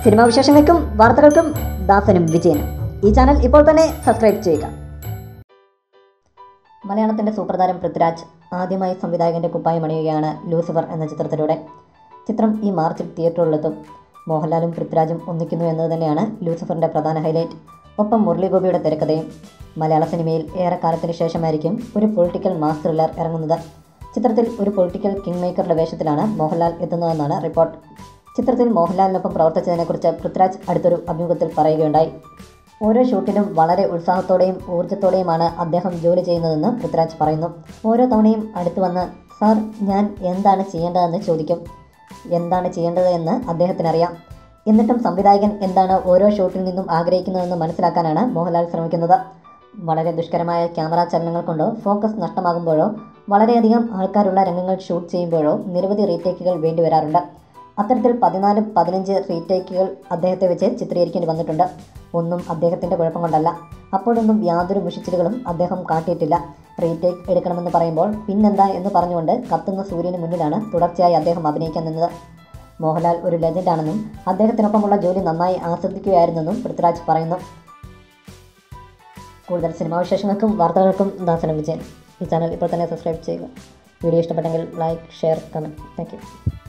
Cinema വിശേഷങ്ങൾക്കും വാർത്തകൾക്കും ദാസനും വിജയനും ഈ ചാനൽ ഇപ്പോൾ തന്നെ സബ്സ്ക്രൈബ് ചെയ്യുക. മലയാളത്തിൻ്റെ സൂപ്പർതാരം പൃഥ്വിരാജ് ആദ്യമായി സംവിധായകൻ്റെ കുപ്പായം അണിയുകയാണ് ലൂസിഫർ എന്ന ചിത്രത്തിലൂടെ. ചിത്രം ഈ മാർച്ചിൽ തിയേറ്ററുകളിലെത്തും. മോഹൻലാലും പൃഥ്വിരാജും ഒന്നിക്കുന്നു എന്നത് തന്നെയാണ് ലൂസിഫറിൻ്റെ പ്രധാന ഹൈലൈറ്റ്. ഒപ്പം മുരളി ഗോപിയുടെ തിരക്കഥയും. മലയാള സിനിമയിൽ ഏറെക്കാലത്തിന് ശേഷമായിരിക്കും ഒരു പൊളിറ്റിക്കൽ മാസ് ത്രില്ലർ ഇറങ്ങുന്നത്. ചിത്രത്തിൽ ഒരു പൊളിറ്റിക്കൽ കിങ് മേക്കറുടെ വേഷത്തിലാണ് മോഹൻലാൽ എത്തുന്നതെന്നാണ് റിപ്പോർട്ട്. ചിത്രത്തിൽ മോഹൻലാലിനൊപ്പം പ്രവർത്തിച്ചതിനെക്കുറിച്ച് പൃഥ്വിരാജ് അടുത്തൊരു അഭിമുഖത്തിൽ പറയുകയുണ്ടായി. ഓരോ ഷൂട്ടിലും വളരെ ഉത്സാഹത്തോടെയും ഊർജ്ജത്തോടെയുമാണ് അദ്ദേഹം ജോലി ചെയ്യുന്നതെന്ന് പൃഥ്വിരാജ് പറയുന്നു. ഓരോ തവണയും അടുത്തു വന്ന് സാർ ഞാൻ എന്താണ് ചെയ്യേണ്ടതെന്ന് ചോദിക്കും. എന്താണ് ചെയ്യേണ്ടത് എന്ന് അദ്ദേഹത്തിനറിയാം. എന്നിട്ടും സംവിധായകൻ എന്താണ് ഓരോ ഷൂട്ടിൽ നിന്നും ആഗ്രഹിക്കുന്നതെന്ന് മനസ്സിലാക്കാനാണ് മോഹൻലാൽ ശ്രമിക്കുന്നത്. വളരെ ദുഷ്കരമായ ക്യാമറ ചലനങ്ങൾ കൊണ്ടോ ഫോക്കസ് നഷ്ടമാകുമ്പോഴോ വളരെയധികം ആൾക്കാരുള്ള രംഗങ്ങൾ ഷൂട്ട് ചെയ്യുമ്പോഴോ നിരവധി റീടേക്കുകൾ വേണ്ടി വരാറുണ്ട്. അത്തരത്തിൽ 14-15 റീടേക്കുകൾ അദ്ദേഹത്തെ വെച്ച് ചിത്രീകരിക്കേണ്ടി വന്നിട്ടുണ്ട്. ഒന്നും അദ്ദേഹത്തിൻ്റെ കുഴപ്പം കൊണ്ടല്ല. അപ്പോഴൊന്നും യാതൊരു മുഷിച്ചിലുകളും അദ്ദേഹം കാട്ടിയിട്ടില്ല. റീടേക്ക് എടുക്കണമെന്ന് പറയുമ്പോൾ പിന്നെന്താ എന്ന് പറഞ്ഞുകൊണ്ട് കത്തുന്ന സൂര്യന് മുന്നിലാണ് തുടർച്ചയായി അദ്ദേഹം അഭിനയിക്കാൻ നിന്നത്. മോഹൻലാൽ ഒരു ലെജൻഡാണെന്നും അദ്ദേഹത്തിനൊപ്പമുള്ള ജോലി നന്നായി ആസ്വദിക്കുകയായിരുന്നെന്നും പൃഥ്വിരാജ് പറയുന്നു. കൂടുതൽ സിനിമാ വിശേഷങ്ങൾക്കും വാർത്തകൾക്കും ദാസനും വിജയൻ ഈ ചാനൽ ഇപ്പോൾ തന്നെ സബ്സ്ക്രൈബ് ചെയ്യുക. വീഡിയോ ഇഷ്ടപ്പെട്ടെങ്കിൽ like, share, comment. Thank you.